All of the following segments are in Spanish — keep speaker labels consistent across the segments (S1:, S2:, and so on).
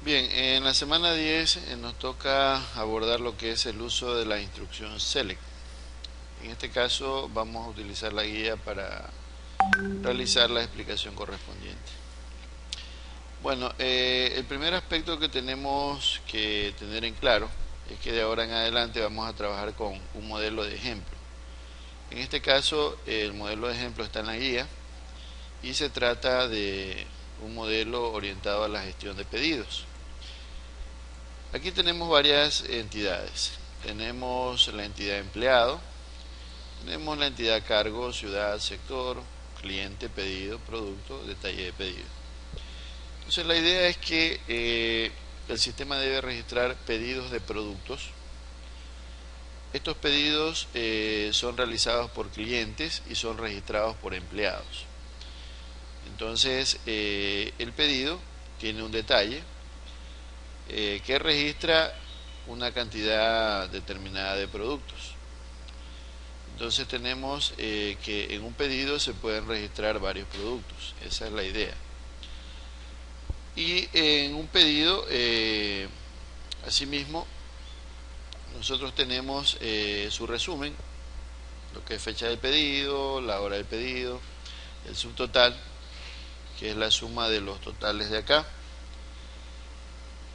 S1: Bien, en la semana 10 nos toca abordar lo que es el uso de la instrucción SELECT. En este caso vamos a utilizar la guía para realizar la explicación correspondiente. Bueno, el primer aspecto que tenemos que tener en claro es que de ahora en adelante vamos a trabajar con un modelo de ejemplo. En este caso el modelo de ejemplo está en la guía y se trata de un modelo orientado a la gestión de pedidos. Aquí tenemos varias entidades. Tenemos la entidad empleado, tenemos la entidad cargo, ciudad, sector, cliente, pedido, producto, detalle de pedido. Entonces la idea es que el sistema debe registrar pedidos de productos. Estos pedidos son realizados por clientes y son registrados por empleados. Entonces el pedido tiene un detalle que registra una cantidad determinada de productos. Entonces tenemos que en un pedido se pueden registrar varios productos, esa es la idea. Y en un pedido, asimismo, nosotros tenemos su resumen, lo que es fecha del pedido, la hora del pedido, el subtotal, que es la suma de los totales de acá,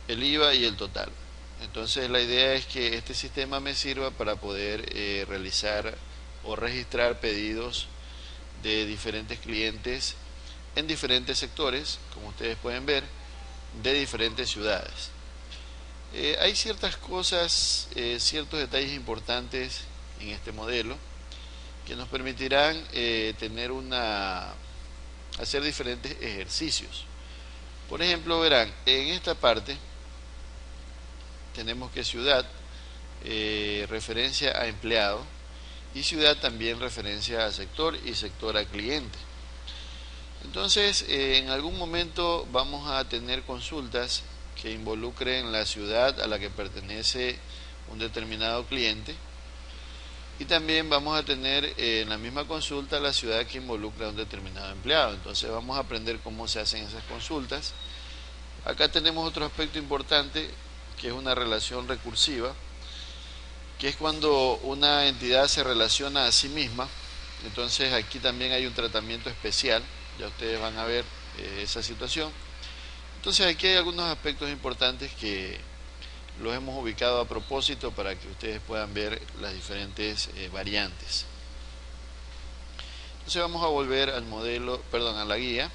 S1: el IVA y el total. Entonces la idea es que este sistema me sirva para poder realizar o registrar pedidos de diferentes clientes en diferentes sectores, como ustedes pueden ver, de diferentes ciudades. Hay ciertas cosas, ciertos detalles importantes en este modelo que nos permitirán hacer diferentes ejercicios. Por ejemplo, verán, en esta parte tenemos que ciudad referencia a empleado y ciudad también referencia a sector y sector a cliente. Entonces en algún momento vamos a tener consultas que involucren la ciudad a la que pertenece un determinado cliente y también vamos a tener en la misma consulta la ciudad que involucra a un determinado empleado. Entonces vamos a aprender cómo se hacen esas consultas. Acá tenemos otro aspecto importante que es una relación recursiva, que es cuando una entidad se relaciona a sí misma. Entonces aquí también hay un tratamiento especial, ya ustedes van a ver esa situación. Entonces aquí hay algunos aspectos importantes que los hemos ubicado a propósito para que ustedes puedan ver las diferentes variantes. Entonces vamos a volver al modelo, perdón, a la guía.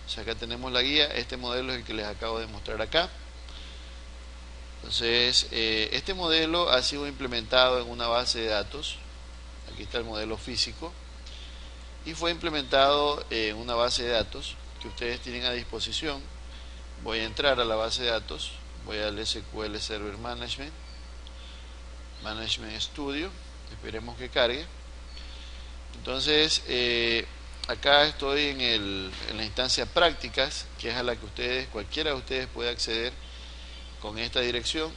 S1: O sea, acá tenemos la guía, este modelo es el que les acabo de mostrar acá. Entonces, este modelo ha sido implementado en una base de datos. Aquí está el modelo físico. Y fue implementado en una base de datos que ustedes tienen a disposición. Voy a entrar a la base de datos. Voy al SQL Server Management. Management Studio. Esperemos que cargue. Entonces, acá estoy en la instancia prácticas, que es a la que cualquiera de ustedes puede acceder con esta dirección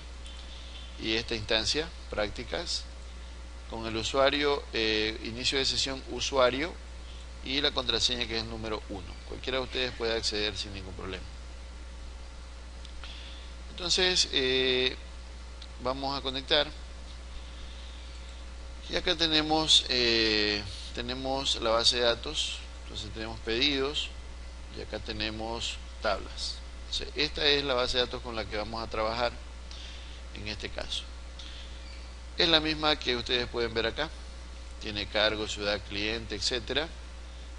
S1: y esta instancia prácticas con el usuario, inicio de sesión usuario y la contraseña que es el número 1. Cualquiera de ustedes puede acceder sin ningún problema. Entonces vamos a conectar y acá tenemos la base de datos. Entonces tenemos pedidos y acá tenemos tablas. Esta es la base de datos con la que vamos a trabajar en este caso. Es la misma que ustedes pueden ver acá. Tiene cargo, ciudad, cliente, etcétera.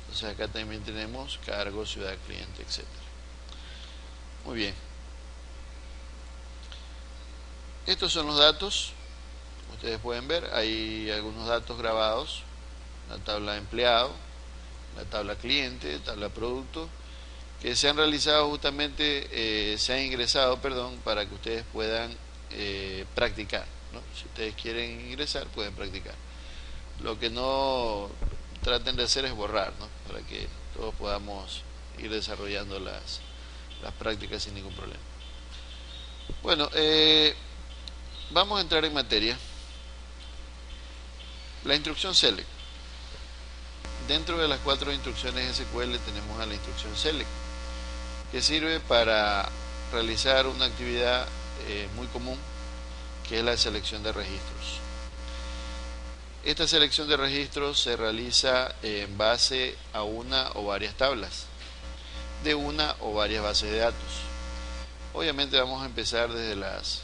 S1: Entonces acá también tenemos cargo, ciudad, cliente, etcétera. Muy bien. Estos son los datos. Ustedes pueden ver, hay algunos datos grabados. La tabla de empleado, la tabla cliente, tabla producto, que se han realizado justamente, se han ingresado, perdón, para que ustedes puedan practicar, ¿no? Si ustedes quieren ingresar, pueden practicar. Lo que no traten de hacer es borrar, ¿no? Para que todos podamos ir desarrollando las prácticas sin ningún problema. Bueno, vamos a entrar en materia. La instrucción SELECT. Dentro de las 4 instrucciones SQL tenemos a la instrucción SELECT, que sirve para realizar una actividad muy común, que es la selección de registros. Esta selección de registros se realiza en base a una o varias tablas de una o varias bases de datos. Obviamente vamos a empezar desde las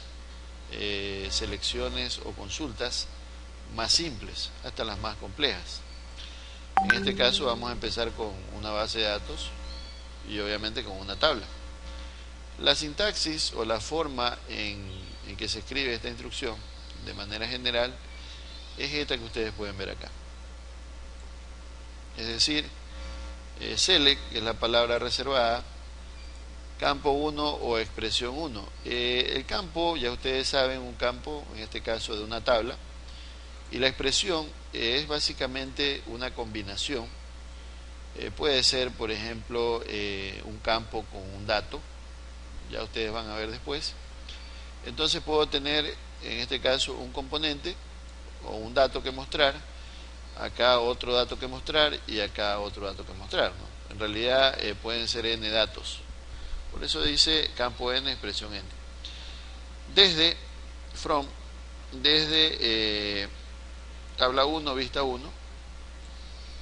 S1: selecciones o consultas más simples hasta las más complejas. En este caso vamos a empezar con una base de datos y obviamente con una tabla. La sintaxis o la forma en que se escribe esta instrucción de manera general es esta que ustedes pueden ver acá. Es decir, select, que es la palabra reservada, campo 1 o expresión 1. El campo, ya ustedes saben, un campo, en este caso de una tabla, y la expresión es básicamente una combinación. Puede ser, por ejemplo, un campo con un dato, ya ustedes van a ver después. Entonces puedo tener, en este caso, un componente o un dato que mostrar, acá otro dato que mostrar y acá otro dato que mostrar, ¿no? En realidad pueden ser n datos, por eso dice campo n, expresión n. Desde tabla 1, vista 1,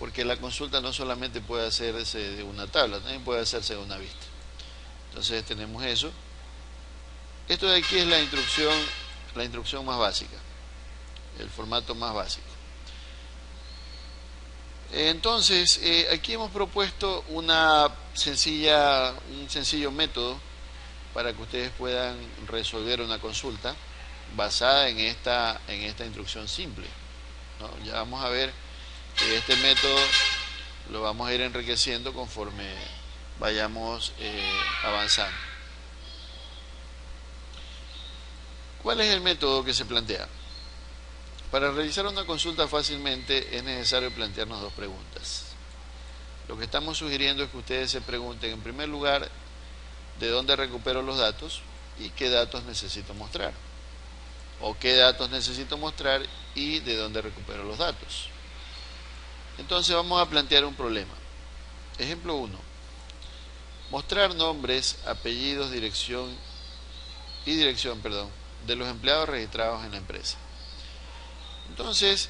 S1: porque la consulta no solamente puede hacerse de una tabla, también puede hacerse de una vista. Entonces tenemos eso. Esto de aquí es la instrucción más básica, el formato más básico. Entonces, aquí hemos propuesto un sencillo método para que ustedes puedan resolver una consulta basada en esta instrucción simple, ¿no? Ya vamos a ver que este método lo vamos a ir enriqueciendo conforme vayamos avanzando. ¿Cuál es el método que se plantea? Para realizar una consulta fácilmente es necesario plantearnos dos preguntas. Lo que estamos sugiriendo es que ustedes se pregunten, en primer lugar, de dónde recupero los datos y qué datos necesito mostrar. O qué datos necesito mostrar y de dónde recupero los datos. Entonces vamos a plantear un problema. Ejemplo 1. Mostrar nombres, apellidos, dirección de los empleados registrados en la empresa. Entonces,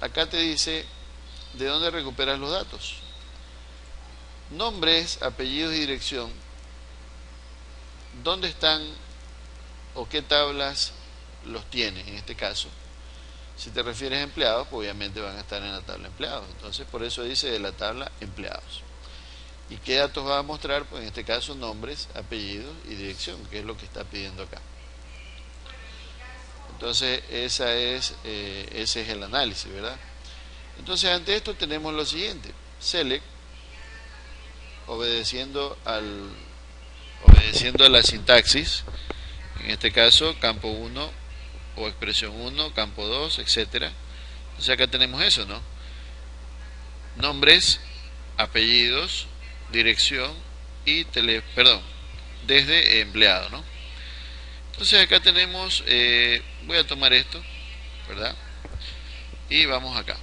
S1: acá te dice de dónde recuperas los datos. Nombres, apellidos y dirección, ¿dónde están o qué tablas los tienes en este caso? Si te refieres a empleados, pues obviamente van a estar en la tabla empleados. Entonces, por eso dice de la tabla empleados. ¿Y qué datos va a mostrar? Pues en este caso nombres, apellidos y dirección, que es lo que está pidiendo acá. Entonces ese es el análisis, ¿verdad? Entonces ante esto tenemos lo siguiente: select, obedeciendo a la sintaxis, en este caso campo 1 o expresión 1, campo 2, etcétera. Entonces acá tenemos eso, ¿no? Nombres, apellidos, dirección y desde empleado, ¿no? Entonces acá tenemos, voy a tomar esto, ¿verdad? Y vamos acá.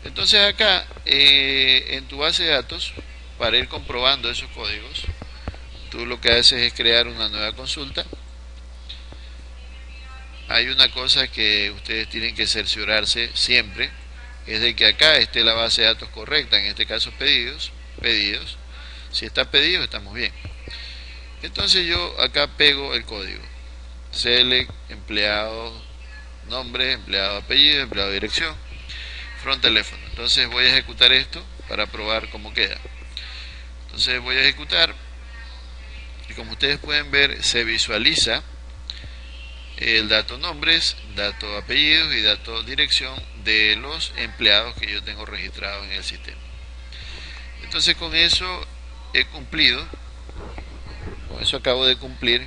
S1: Entonces acá, en tu base de datos, para ir comprobando esos códigos, tú lo que haces es crear una nueva consulta. Hay una cosa que ustedes tienen que cerciorarse siempre, es de que acá esté la base de datos correcta, en este caso pedidos. Si está pedido, estamos bien. Entonces yo acá pego el código: select, empleado, nombre, empleado, apellido, empleado, dirección, front teléfono. Entonces voy a ejecutar esto para probar cómo queda. Entonces voy a ejecutar y como ustedes pueden ver, se visualiza el dato nombres, dato apellidos y dato dirección de los empleados que yo tengo registrados en el sistema. Entonces con eso he cumplido, con eso acabo de cumplir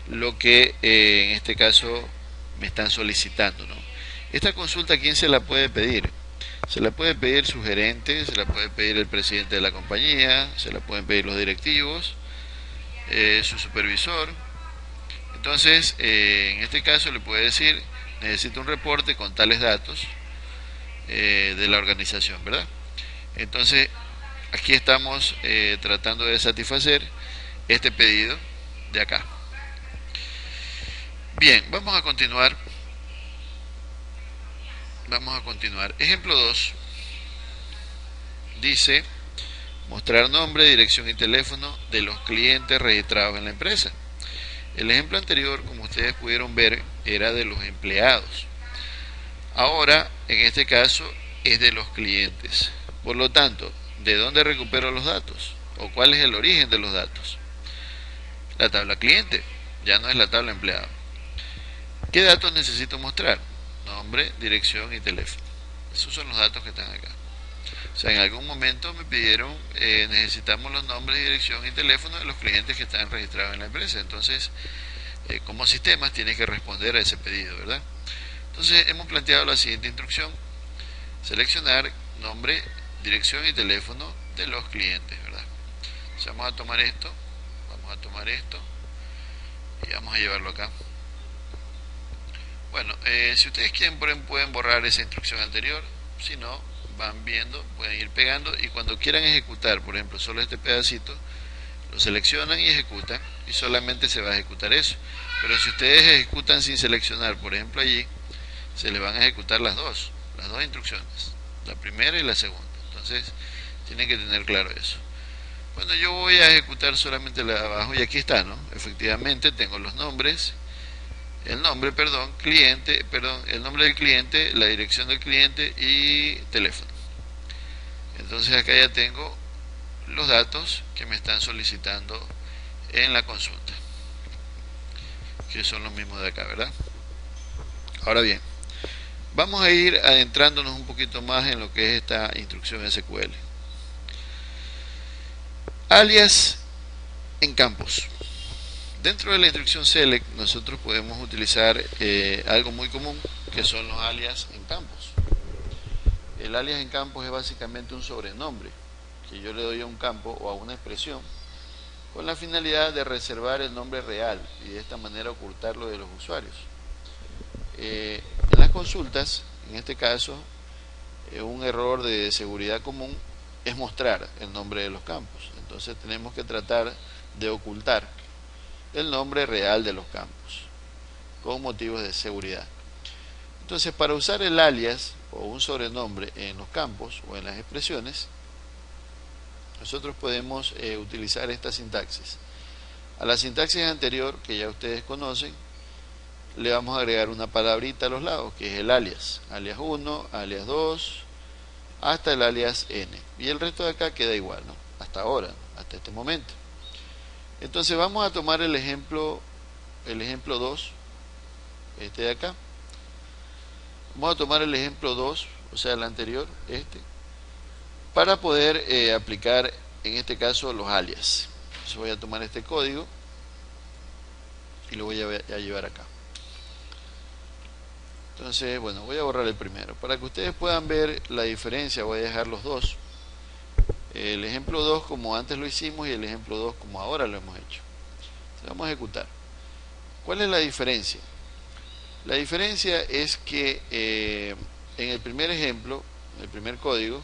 S1: lo que en este caso me están solicitando, ¿no? Esta consulta, ¿a quién se la puede pedir? Se la puede pedir su gerente, se la puede pedir el presidente de la compañía, se la pueden pedir los directivos, su supervisor. Entonces, en este caso le puede decir: necesito un reporte con tales datos de la organización, ¿verdad? Entonces, aquí estamos tratando de satisfacer este pedido de acá. Bien, vamos a continuar. Ejemplo 2 dice mostrar nombre, dirección y teléfono de los clientes registrados en la empresa. El ejemplo anterior, como ustedes pudieron ver, era de los empleados. Ahora, en este caso, es de los clientes. Por lo tanto, ¿de dónde recupero los datos? ¿O cuál es el origen de los datos? La tabla cliente, ya no es la tabla empleado. ¿Qué datos necesito mostrar? Nombre, dirección y teléfono. Esos son los datos que están acá. O sea, en algún momento me pidieron, necesitamos los nombres, dirección y teléfono de los clientes que están registrados en la empresa. Entonces, como sistemas, tiene que responder a ese pedido, ¿verdad? Entonces, hemos planteado la siguiente instrucción: seleccionar nombre, dirección y teléfono de los clientes, ¿verdad? Entonces, vamos a tomar esto y vamos a llevarlo acá. Bueno, si ustedes quieren, pueden borrar esa instrucción anterior. Si no, van viendo, pueden ir pegando, y cuando quieran ejecutar, por ejemplo, solo este pedacito, lo seleccionan y ejecutan, y solamente se va a ejecutar eso. Pero si ustedes ejecutan sin seleccionar, por ejemplo allí, se les van a ejecutar las dos instrucciones, la primera y la segunda. Entonces tienen que tener claro eso. Bueno, yo voy a ejecutar solamente la de abajo, y aquí está, ¿no? Efectivamente tengo los nombres, el nombre del cliente, la dirección del cliente y teléfono. Entonces acá ya tengo los datos que me están solicitando en la consulta, que son los mismos de acá, ¿verdad? Ahora bien, vamos a ir adentrándonos un poquito más en lo que es esta instrucción SQL. Alias en campos. Dentro de la instrucción select nosotros podemos utilizar algo muy común, que son los alias en campos. El alias en campos es básicamente un sobrenombre que yo le doy a un campo o a una expresión con la finalidad de reservar el nombre real y de esta manera ocultarlo de los usuarios. En las consultas, en este caso, un error de seguridad común es mostrar el nombre de los campos. Entonces tenemos que tratar de ocultar el nombre real de los campos con motivos de seguridad. Entonces, para usar el alias o un sobrenombre en los campos o en las expresiones, nosotros podemos utilizar esta sintaxis. A la sintaxis anterior, que ya ustedes conocen, le vamos a agregar una palabrita a los lados, que es el alias. Alias 1, alias 2, hasta el alias n. Y el resto de acá queda igual, ¿no? Hasta ahora, hasta este momento. Entonces vamos a tomar el ejemplo 2, este de acá. Vamos a tomar el ejemplo 2, o sea el anterior, para poder aplicar en este caso los alias. Entonces voy a tomar este código y lo voy a llevar acá. Entonces, bueno, voy a borrar el primero. Para que ustedes puedan ver la diferencia, voy a dejar los dos. El ejemplo 2 como antes lo hicimos y el ejemplo 2 como ahora lo hemos hecho. Entonces vamos a ejecutar. ¿Cuál es la diferencia? La diferencia es que en el primer ejemplo, en el primer código,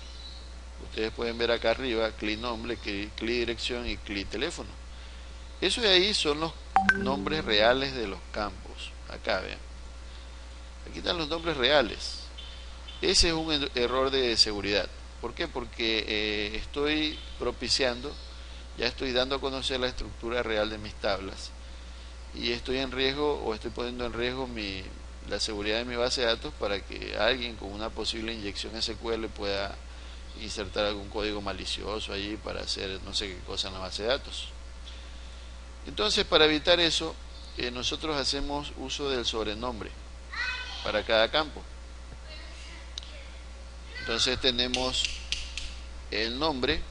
S1: ustedes pueden ver acá arriba CLI nombre, CLI dirección y CLI teléfono. Eso de ahí son los nombres reales de los campos. Acá vean. Aquí están los nombres reales. Ese es un error de seguridad. ¿Por qué? Porque estoy propiciando, ya estoy dando a conocer la estructura real de mis tablas y estoy en riesgo o estoy poniendo en riesgo la seguridad de mi base de datos para que alguien con una posible inyección SQL pueda insertar algún código malicioso allí para hacer no sé qué cosa en la base de datos. Entonces, para evitar eso, nosotros hacemos uso del sobrenombre para cada campo. Entonces tenemos el nombre,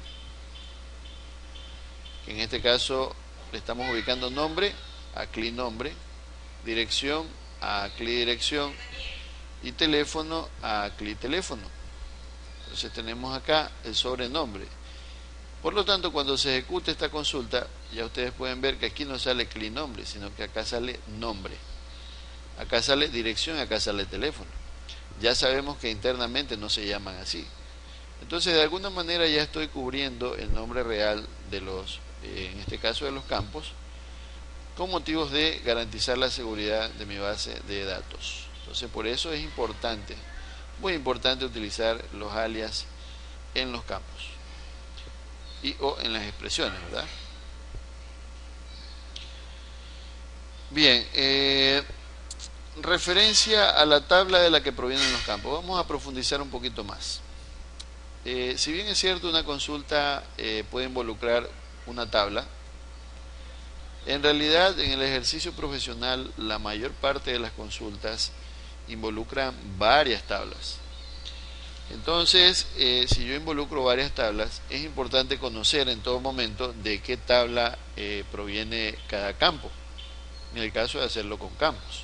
S1: que en este caso le estamos ubicando nombre a CLI nombre, dirección a CLI dirección y teléfono a CLI teléfono. Entonces tenemos acá el sobrenombre. Por lo tanto, cuando se ejecute esta consulta, ya ustedes pueden ver que aquí no sale CLI nombre, sino que acá sale nombre. Acá sale dirección y acá sale teléfono. Ya sabemos que internamente no se llaman así. Entonces, de alguna manera ya estoy cubriendo el nombre real de los, en este caso de los campos, con motivos de garantizar la seguridad de mi base de datos. Entonces, por eso es importante, muy importante utilizar los alias en los campos y o en las expresiones, ¿verdad? Bien, referencia a la tabla de la que provienen los campos. Vamos a profundizar un poquito más. Si bien es cierto, una consulta puede involucrar una tabla, en realidad en el ejercicio profesional la mayor parte de las consultas involucran varias tablas. Entonces, si yo involucro varias tablas, es importante conocer en todo momento de qué tabla proviene cada campo, en el caso de hacerlo con campos.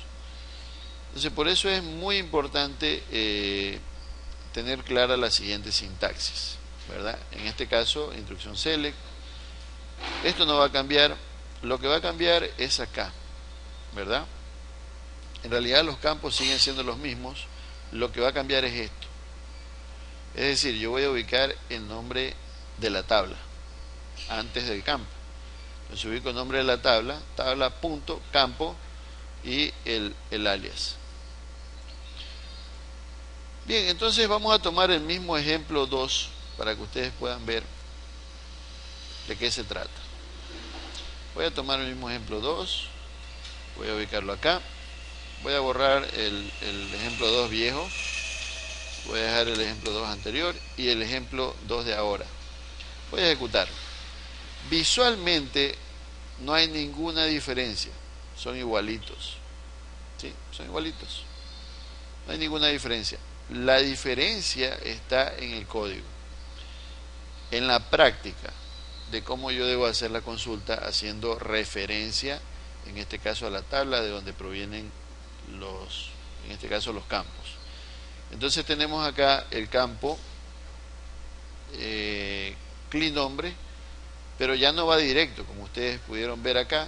S1: Entonces, por eso es muy importante tener clara la siguiente sintaxis, ¿verdad? En este caso, instrucción select. Esto no va a cambiar. Lo que va a cambiar es acá, ¿verdad? En realidad los campos siguen siendo los mismos. Lo que va a cambiar es esto. Es decir, yo voy a ubicar el nombre de la tabla antes del campo. Entonces ubico el nombre de la tabla, tabla.campo y el alias. Bien, entonces vamos a tomar el mismo ejemplo 2 para que ustedes puedan ver de qué se trata. Voy a tomar el mismo ejemplo 2, voy a ubicarlo acá, voy a borrar el ejemplo 2 viejo, voy a dejar el ejemplo 2 anterior y el ejemplo 2 de ahora. Voy a ejecutar. Visualmente no hay ninguna diferencia, son igualitos. ¿Sí? Son igualitos. No hay ninguna diferencia. La diferencia está en el código, en la práctica de cómo yo debo hacer la consulta haciendo referencia, en este caso a la tabla de donde provienen en este caso los campos. Entonces tenemos acá el campo clinombre, pero ya no va directo, como ustedes pudieron ver acá,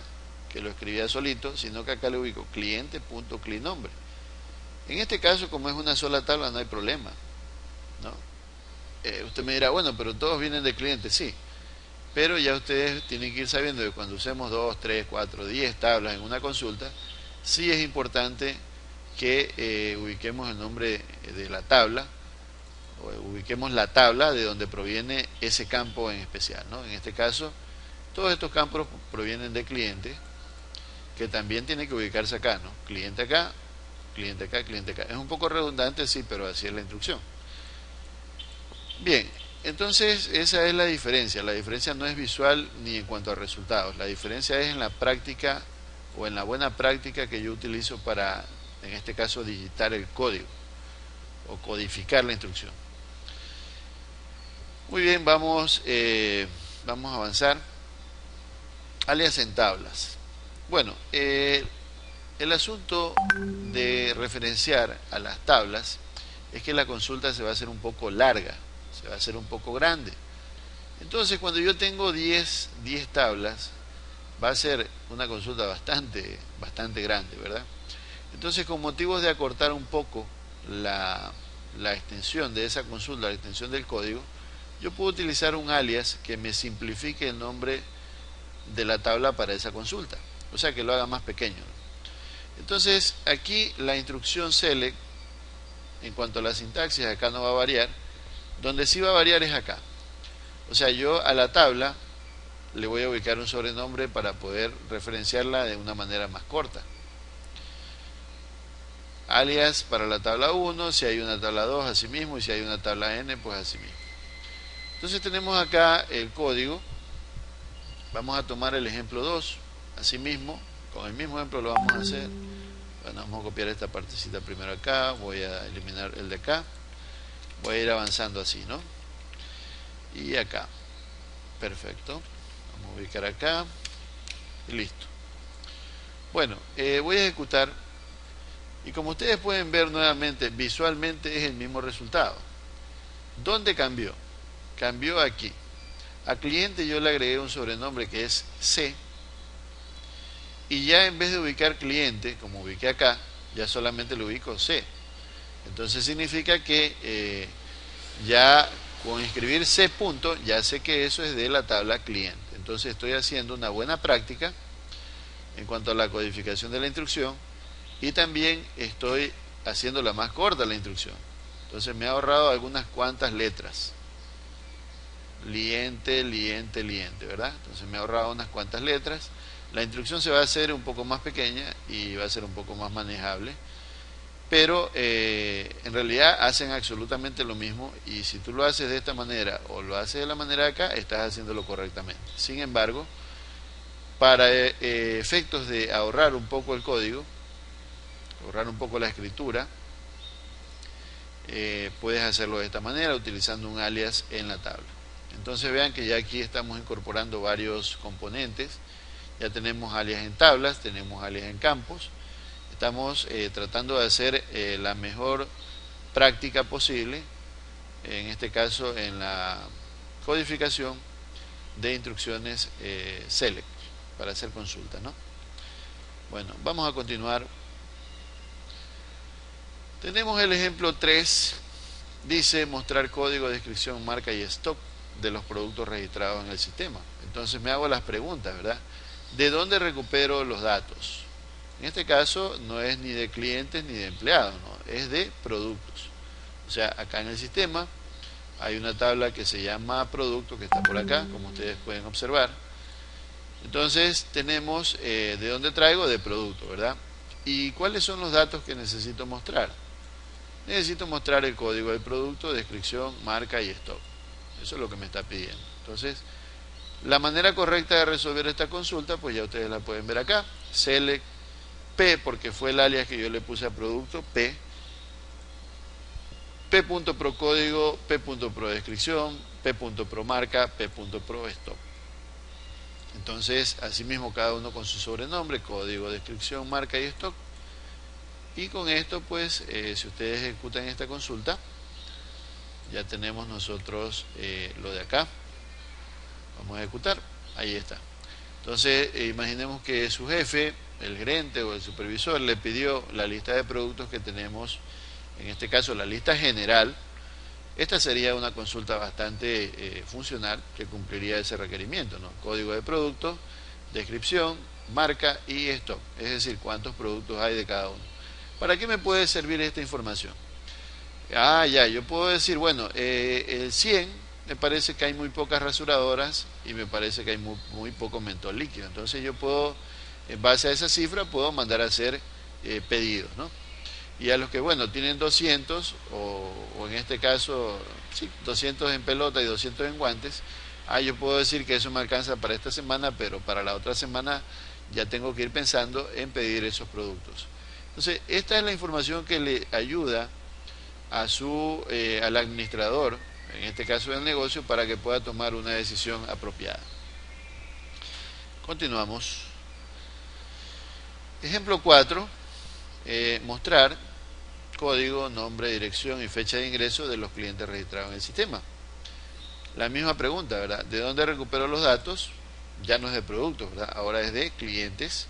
S1: que lo escribía solito, sino que acá le ubico cliente.clinombre. En este caso, como es una sola tabla, no hay problema, ¿no? Usted me dirá, bueno, pero todos vienen de cliente, sí, pero ya ustedes tienen que ir sabiendo que cuando usemos 2, 3, 4, 10 tablas en una consulta, sí es importante que ubiquemos el nombre de la tabla, o ubiquemos la tabla de donde proviene ese campo en especial, ¿no? En este caso, todos estos campos provienen de cliente, que también tiene que ubicarse acá, ¿no? Cliente acá, cliente acá, cliente acá. Es un poco redundante, sí, pero así es la instrucción. Bien, entonces esa es la diferencia. La diferencia no es visual ni en cuanto a resultados. La diferencia es en la práctica o en la buena práctica que yo utilizo para, en este caso, digitar el código o codificar la instrucción. Muy bien, vamos a avanzar. Alias en tablas. Bueno, el asunto de referenciar a las tablas es que la consulta se va a hacer un poco larga, se va a hacer un poco grande. Entonces, cuando yo tengo 10 tablas, va a ser una consulta bastante grande, ¿verdad? Entonces, con motivos de acortar un poco la extensión de esa consulta, la extensión del código, yo puedo utilizar un alias que me simplifique el nombre de la tabla para esa consulta, o sea, que lo haga más pequeño. Entonces, aquí la instrucción select, en cuanto a la sintaxis, acá no va a variar. Donde sí va a variar es acá. O sea, yo a la tabla le voy a ubicar un sobrenombre para poder referenciarla de una manera más corta. Alias para la tabla 1, si hay una tabla 2, así mismo, y si hay una tabla n, pues así mismo. Entonces tenemos acá el código. Vamos a tomar el ejemplo 2, así mismo, con el mismo ejemplo lo vamos a hacer. Bueno, vamos a copiar esta partecita primero acá, voy a eliminar el de acá, voy a ir avanzando así, ¿no? Y acá, perfecto, vamos a ubicar acá y listo. Bueno, voy a ejecutar y como ustedes pueden ver nuevamente, visualmente es el mismo resultado. ¿Dónde cambió? Cambió aquí. A cliente yo le agregué un sobrenombre que es C, y ya en vez de ubicar cliente, como ubiqué acá, ya solamente lo ubico C. Entonces significa que ya con escribir C punto, ya sé que eso es de la tabla cliente. Entonces estoy haciendo una buena práctica en cuanto a la codificación de la instrucción, y también estoy haciéndola más corta la instrucción. Entonces me he ahorrado algunas cuantas letras. Liente, liente, liente, ¿verdad? Entonces me he ahorrado unas cuantas letras. La instrucción se va a hacer un poco más pequeña y va a ser un poco más manejable, pero en realidad hacen absolutamente lo mismo, y si tú lo haces de esta manera o lo haces de la manera de acá, estás haciéndolo correctamente. Sin embargo, para efectos de ahorrar un poco el código, ahorrar un poco la escritura, puedes hacerlo de esta manera utilizando un alias en la tabla. Entonces vean que ya aquí estamos incorporando varios componentes. Ya tenemos alias en tablas, tenemos alias en campos. Estamos tratando de hacer la mejor práctica posible, en este caso en la codificación de instrucciones select para hacer consulta, ¿no? Bueno, vamos a continuar. Tenemos el ejemplo 3, dice mostrar código, descripción, marca y stock de los productos registrados en el sistema. Entonces me hago las preguntas, ¿verdad? ¿De dónde recupero los datos? En este caso no es ni de clientes ni de empleados, ¿no? Es de productos. O sea, acá en el sistema hay una tabla que se llama producto, que está por acá, como ustedes pueden observar. Entonces tenemos de dónde traigo, de producto, ¿verdad? ¿Y cuáles son los datos que necesito mostrar? Necesito mostrar el código del producto, descripción, marca y stock. Eso es lo que me está pidiendo. Entonces, la manera correcta de resolver esta consulta, pues ya ustedes la pueden ver acá. Select P, porque fue el alias que yo le puse a producto, P. P.pro código, P.pro descripción, P.pro marca, P.pro stock. Entonces, asimismo cada uno con su sobrenombre, código, descripción, marca y stock. Y con esto, pues, si ustedes ejecutan esta consulta, ya tenemos nosotros lo de acá. Vamos a ejecutar, ahí está. Entonces, imaginemos que su jefe, el gerente o el supervisor, le pidió la lista de productos que tenemos, en este caso la lista general. Esta sería una consulta bastante funcional que cumpliría ese requerimiento, ¿no? Código de producto, descripción, marca y stock, es decir, cuántos productos hay de cada uno. ¿Para qué me puede servir esta información? Ya, yo puedo decir, bueno, el 100 me parece que hay muy pocas rasuradoras y me parece que hay muy poco mentol líquido. Entonces yo puedo, en base a esa cifra, puedo mandar a hacer pedidos, ¿no? Y a los que, bueno, tienen 200 o en este caso, sí, 200 en pelota y 200 en guantes, yo puedo decir que eso me alcanza para esta semana, pero para la otra semana ya tengo que ir pensando en pedir esos productos. Entonces, esta es la información que le ayuda a al administrador, en este caso del negocio, para que pueda tomar una decisión apropiada. Continuamos. Ejemplo 4, mostrar código, nombre, dirección y fecha de ingreso de los clientes registrados en el sistema. La misma pregunta, ¿verdad? ¿De dónde recupero los datos? Ya no es de productos, ¿verdad? Ahora es de clientes.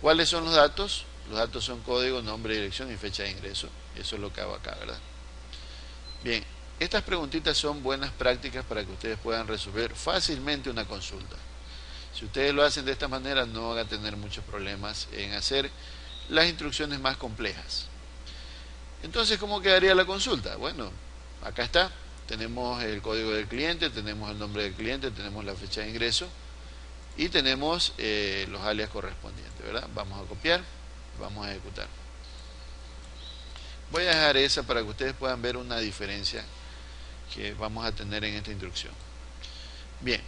S1: ¿Cuáles son los datos? Los datos son código, nombre, dirección y fecha de ingreso. Eso es lo que hago acá, ¿verdad? Bien, estas preguntitas son buenas prácticas para que ustedes puedan resolver fácilmente una consulta. Si ustedes lo hacen de esta manera, no van a tener muchos problemas en hacer las instrucciones más complejas. Entonces, ¿cómo quedaría la consulta? Bueno, acá está. Tenemos el código del cliente, tenemos el nombre del cliente, tenemos la fecha de ingreso y tenemos los alias correspondientes, ¿verdad? Vamos a copiar, vamos a ejecutar. Voy a dejar esa para que ustedes puedan ver una diferencia que vamos a tener en esta instrucción. Bien,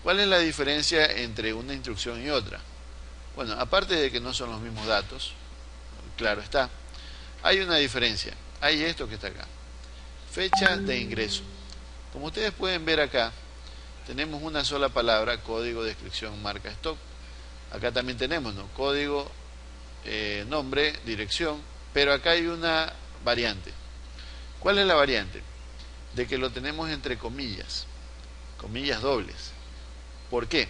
S1: ¿cuál es la diferencia entre una instrucción y otra? Bueno, aparte de que no son los mismos datos, claro está, hay una diferencia. Hay esto que está acá. Fecha de ingreso. Como ustedes pueden ver acá, tenemos una sola palabra, código, descripción, marca, stock. Acá también tenemos, ¿no? Código, nombre, dirección, pero acá hay una variante. ¿Cuál es la variante? De que lo tenemos entre comillas, comillas dobles. ¿Por qué?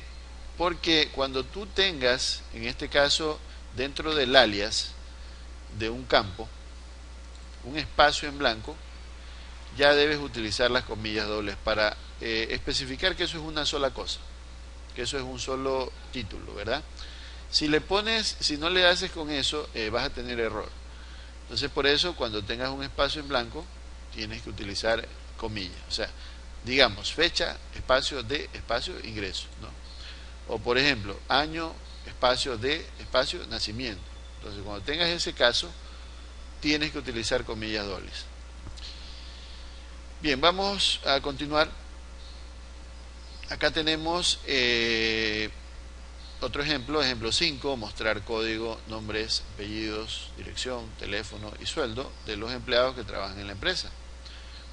S1: Porque cuando tú tengas, en este caso, dentro del alias de un campo, un espacio en blanco, ya debes utilizar las comillas dobles para especificar que eso es una sola cosa, que eso es un solo título, ¿verdad? Si no le haces con eso, vas a tener error. Entonces, por eso, cuando tengas un espacio en blanco, tienes que utilizar comillas. O sea, digamos, fecha, espacio de, espacio, ingreso, ¿no? O, por ejemplo, año, espacio de, espacio, nacimiento. Entonces, cuando tengas ese caso, tienes que utilizar comillas dobles. Bien, vamos a continuar. Acá tenemos otro ejemplo, ejemplo 5, mostrar código, nombres, apellidos, dirección, teléfono y sueldo de los empleados que trabajan en la empresa.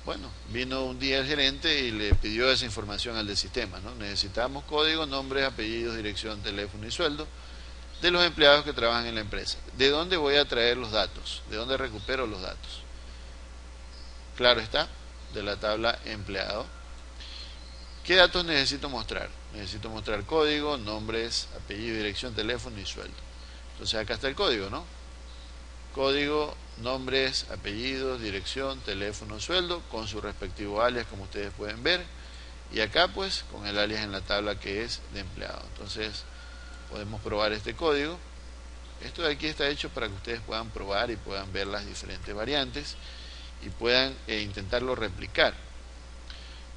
S1: Bueno, vino un día el gerente y le pidió esa información al del sistema, ¿no? Necesitamos código, nombres, apellidos, dirección, teléfono y sueldo de los empleados que trabajan en la empresa. ¿De dónde voy a traer los datos? ¿De dónde recupero los datos? Claro está, de la tabla empleado. ¿Qué datos necesito mostrar? Necesito mostrar código, nombres, apellido, dirección, teléfono y sueldo. Entonces acá está el código, ¿no? Código, nombres, apellidos, dirección, teléfono, sueldo, con su respectivo alias, como ustedes pueden ver. Y acá pues con el alias en la tabla que es de empleado. Entonces podemos probar este código. Esto de aquí está hecho para que ustedes puedan probar y puedan ver las diferentes variantes y puedan intentarlo replicar.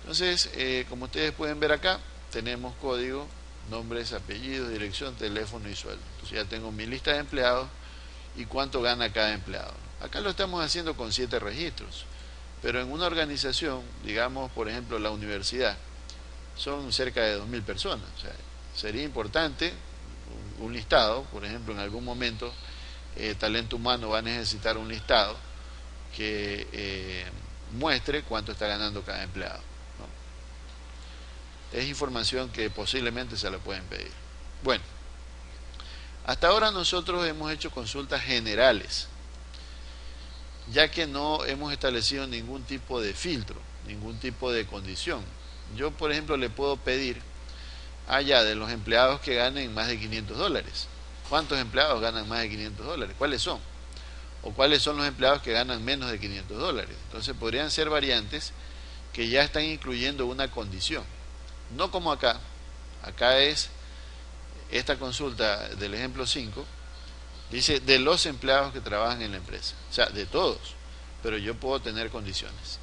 S1: Entonces, como ustedes pueden ver acá, tenemos código, nombres, apellidos, dirección, teléfono y sueldo. Entonces ya tengo mi lista de empleados y cuánto gana cada empleado. Acá lo estamos haciendo con 7 registros, pero en una organización, digamos por ejemplo la universidad, son cerca de 2.000 personas. O sea, sería importante un listado, por ejemplo en algún momento talento humano va a necesitar un listado que muestre cuánto está ganando cada empleado. Es información que posiblemente se la pueden pedir. Bueno, hasta ahora nosotros hemos hecho consultas generales, ya que no hemos establecido ningún tipo de filtro, ningún tipo de condición. Yo, por ejemplo, le puedo pedir allá de los empleados que ganen más de $500. ¿Cuántos empleados ganan más de $500? ¿Cuáles son? O cuáles son los empleados que ganan menos de $500. Entonces podrían ser variantes que ya están incluyendo una condición. No como acá. Acá es esta consulta del ejemplo 5, dice de los empleados que trabajan en la empresa, o sea, de todos, pero yo puedo tener condiciones.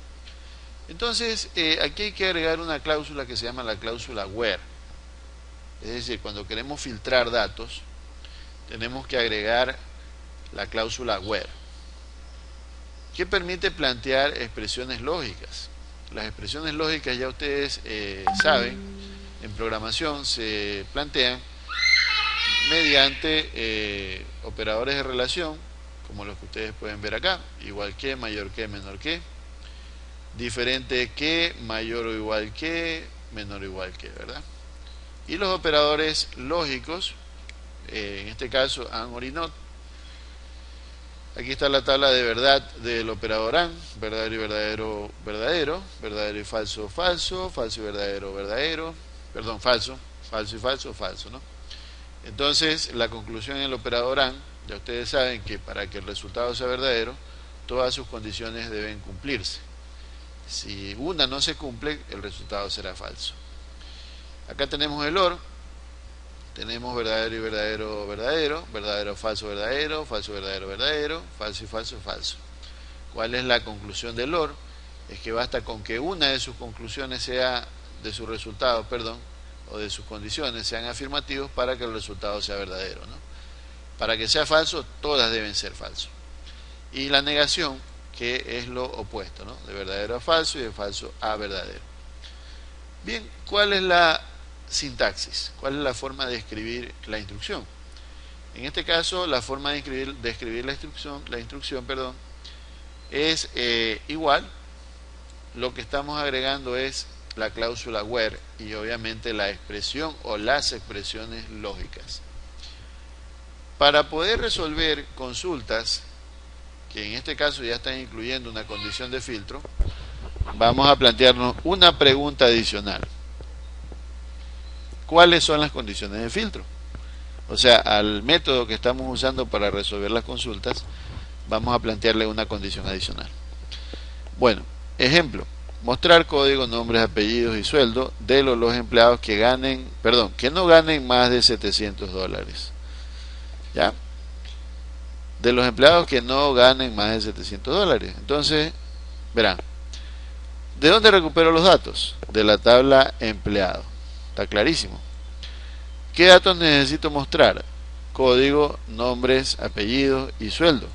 S1: Entonces, aquí hay que agregar una cláusula que se llama la cláusula where. Es decir, cuando queremos filtrar datos, tenemos que agregar la cláusula where, que permite plantear expresiones lógicas. Las expresiones lógicas, ya ustedes saben, en programación se plantean mediante operadores de relación, como los que ustedes pueden ver acá: igual que, mayor que, menor que, diferente que, mayor o igual que, menor o igual que, ¿verdad? Y los operadores lógicos, en este caso AND, OR y NOT. Aquí está la tabla de verdad del operador AND: verdadero y verdadero, verdadero, verdadero y falso, falso, falso y verdadero, verdadero, perdón, falso, falso y falso, falso, ¿no? Entonces, la conclusión en el operador AND, ya ustedes saben que para que el resultado sea verdadero, todas sus condiciones deben cumplirse. Si una no se cumple, el resultado será falso. Acá tenemos el OR. Tenemos verdadero y verdadero, verdadero, verdadero, falso, verdadero, falso, verdadero, verdadero, falso y falso, falso. ¿Cuál es la conclusión del OR? Es que basta con que una de sus conclusiones sea, de sus resultados, perdón, o de sus condiciones sean afirmativos para que el resultado sea verdadero, ¿no? Para que sea falso, todas deben ser falsos. Y la negación, que es lo opuesto, ¿no? De verdadero a falso y de falso a verdadero. Bien, ¿cuál es la sintaxis? ¿Cuál es la forma de escribir la instrucción? En este caso, la forma de escribir la instrucción, es igual. Lo que estamos agregando es la cláusula where y obviamente la expresión o las expresiones lógicas. Para poder resolver consultas, que en este caso ya están incluyendo una condición de filtro, vamos a plantearnos una pregunta adicional. ¿Cuáles son las condiciones de filtro? O sea, al método que estamos usando para resolver las consultas, vamos a plantearle una condición adicional. Bueno, ejemplo: mostrar código, nombres, apellidos y sueldo de los empleados que no ganen más de $700. ¿ya? De los empleados que no ganen más de 700 dólares. Entonces, verán, ¿de dónde recupero los datos? De la tabla empleado. Está clarísimo. ¿Qué datos necesito mostrar? Código, nombres, apellidos y sueldo.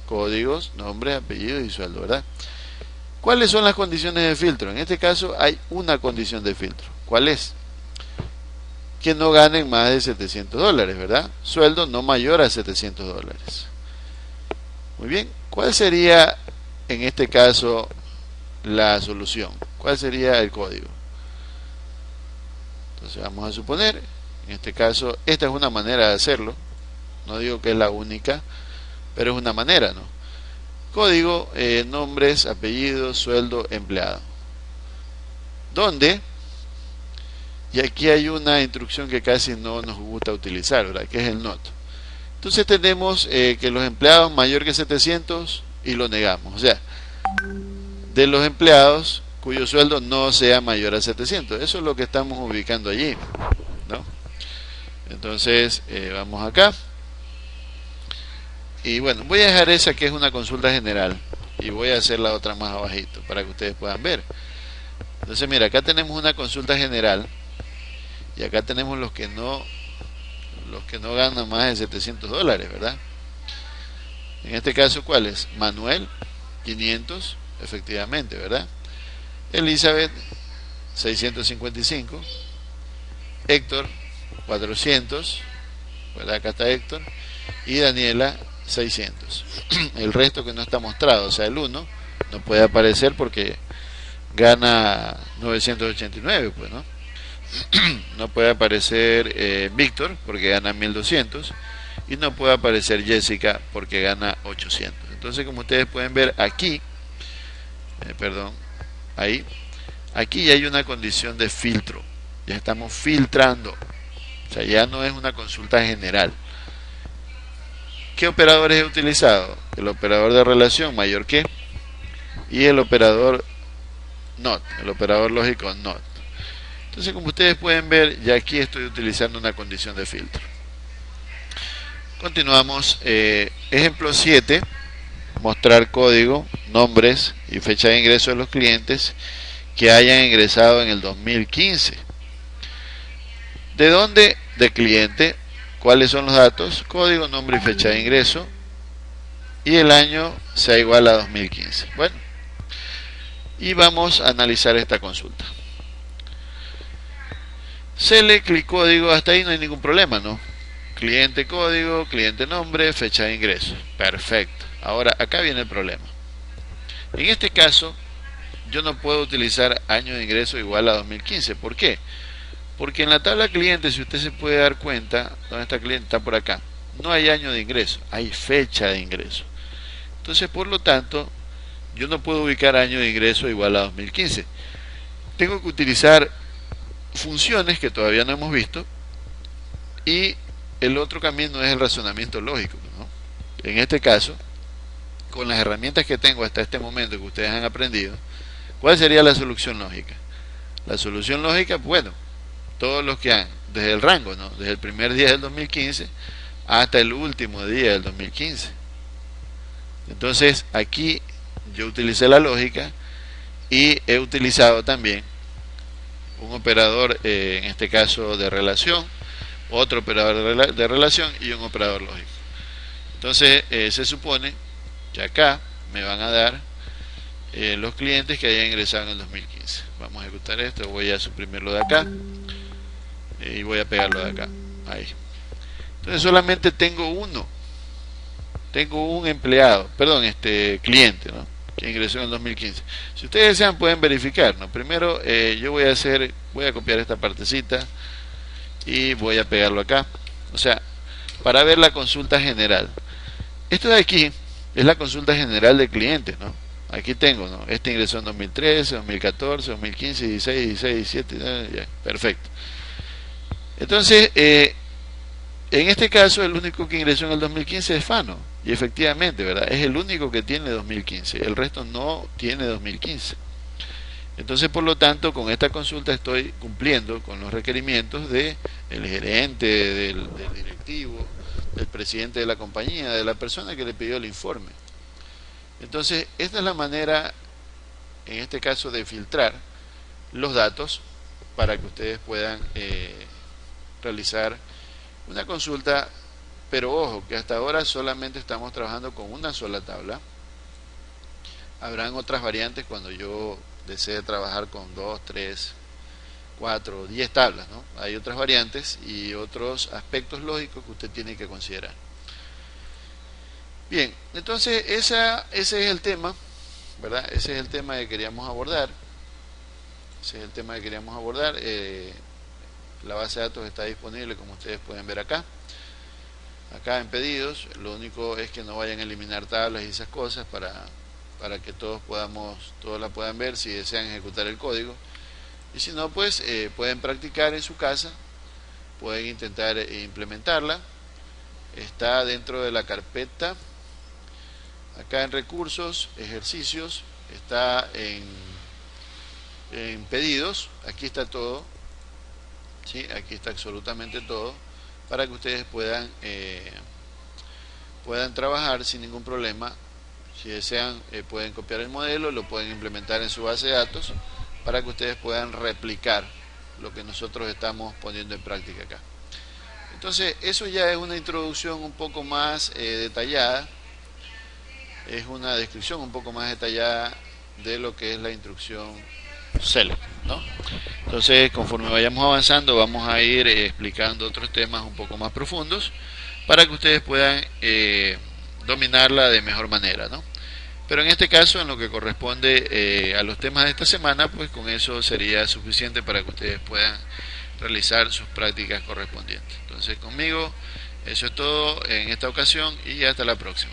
S1: Códigos, nombres, apellidos y sueldo, ¿verdad? ¿Cuáles son las condiciones de filtro? En este caso hay una condición de filtro. ¿Cuál es? Que no ganen más de 700 dólares, ¿verdad? Sueldo no mayor a 700 dólares. Muy bien. ¿Cuál sería en este caso la solución? ¿Cuál sería el código? Entonces vamos a suponer, en este caso, esta es una manera de hacerlo. No digo que es la única, pero es una manera, ¿no? Código, nombres, apellidos, sueldo, empleado. ¿Dónde? Y aquí hay una instrucción que casi no nos gusta utilizar, ¿verdad? Que es el not. Entonces tenemos que los empleados mayor que 700 y lo negamos. O sea, de los empleados cuyo sueldo no sea mayor a 700. Eso es lo que estamos ubicando allí, ¿no? Entonces vamos acá. Y bueno, voy a dejar esa que es una consulta general. Y voy a hacer la otra más abajito para que ustedes puedan ver. Entonces mira, acá tenemos una consulta general. Y acá tenemos los que no ganan más de 700 dólares, ¿verdad? En este caso, ¿cuál es? Manuel, 500, efectivamente, ¿verdad? Elizabeth, 655. Héctor, 400, ¿verdad? Acá está Héctor. Y Daniela, 600. El resto que no está mostrado, o sea, el 1, no puede aparecer porque gana 989, pues, ¿no? No puede aparecer Víctor porque gana 1200 y no puede aparecer Jessica porque gana 800. Entonces, como ustedes pueden ver aquí, ahí, aquí ya hay una condición de filtro. Ya estamos filtrando. O sea, ya no es una consulta general. ¿Qué operadores he utilizado? El operador de relación mayor que y el operador not, el operador lógico not. Entonces, como ustedes pueden ver, ya aquí estoy utilizando una condición de filtro. Continuamos. Ejemplo 7. Mostrar código, nombres y fecha de ingreso de los clientes que hayan ingresado en el 2015. ¿De dónde? De cliente. ¿Cuáles son los datos? Código, nombre y fecha de ingreso. Y el año sea igual a 2015. Bueno. Y vamos a analizar esta consulta. Select, clic código, hasta ahí no hay ningún problema, ¿no? Cliente código, cliente nombre, fecha de ingreso. Perfecto. Ahora, acá viene el problema. En este caso, yo no puedo utilizar año de ingreso igual a 2015. ¿Por qué? Porque en la tabla cliente, si usted se puede dar cuenta, ¿dónde está cliente? Está por acá. No hay año de ingreso, hay fecha de ingreso. Entonces, por lo tanto, yo no puedo ubicar año de ingreso igual a 2015. Tengo que utilizar funciones que todavía no hemos visto, y el otro camino es el razonamiento lógico, ¿no? En este caso, con las herramientas que tengo hasta este momento que ustedes han aprendido, ¿cuál sería la solución lógica? La solución lógica, bueno, todos los que han, desde el rango, ¿no? Desde el primer día del 2015 hasta el último día del 2015. Entonces, aquí yo utilicé la lógica y he utilizado también un operador, en este caso de relación, otro operador de relación y un operador lógico. Entonces se supone que acá me van a dar los clientes que hayan ingresado en el 2015. Vamos a ejecutar esto, voy a suprimirlo de acá y voy a pegarlo de acá. Ahí. Entonces solamente tengo un empleado, perdón, cliente, ¿no? Que ingresó en el 2015. Si ustedes desean pueden verificar, ¿no? Primero yo voy a copiar esta partecita y voy a pegarlo acá, o sea, para ver la consulta general. Esto de aquí es la consulta general de clientes, ¿no? Aquí tengo, ¿no? Este ingresó en 2013, 2014, 2015, 16, 16, 17, ya, perfecto. Entonces, en este caso, el único que ingresó en el 2015 es Fano. Y efectivamente, ¿verdad? Es el único que tiene 2015. El resto no tiene 2015. Entonces, por lo tanto, con esta consulta estoy cumpliendo con los requerimientos del gerente, del directivo, del presidente de la compañía, de la persona que le pidió el informe. Entonces, esta es la manera, en este caso, de filtrar los datos para que ustedes puedan realizar una consulta, pero ojo, que hasta ahora solamente estamos trabajando con una sola tabla. Habrán otras variantes cuando yo desee trabajar con 2, 3, 4, 10 tablas, ¿no? Hay otras variantes y otros aspectos lógicos que usted tiene que considerar. Bien, entonces ese es el tema, ¿verdad? Ese es el tema que queríamos abordar. Ese es el tema que queríamos abordar. La base de datos está disponible, como ustedes pueden ver acá. Acá en pedidos, lo único es que no vayan a eliminar tablas y esas cosas para que todos la puedan ver si desean ejecutar el código. Y si no, pues pueden practicar en su casa, pueden intentar implementarla. Está dentro de la carpeta, acá en recursos, ejercicios, está en pedidos, aquí está todo, ¿sí? Aquí está absolutamente todo, para que ustedes puedan trabajar sin ningún problema. Si desean, pueden copiar el modelo, lo pueden implementar en su base de datos, para que ustedes puedan replicar lo que nosotros estamos poniendo en práctica acá. Entonces, eso ya es una introducción un poco más detallada, es una descripción un poco más detallada de lo que es la instrucción select, ¿no? Entonces, conforme vayamos avanzando, vamos a ir explicando otros temas un poco más profundos para que ustedes puedan dominarla de mejor manera, ¿no? Pero en este caso, en lo que corresponde a los temas de esta semana, pues con eso sería suficiente para que ustedes puedan realizar sus prácticas correspondientes. Entonces, conmigo, eso es todo en esta ocasión y hasta la próxima.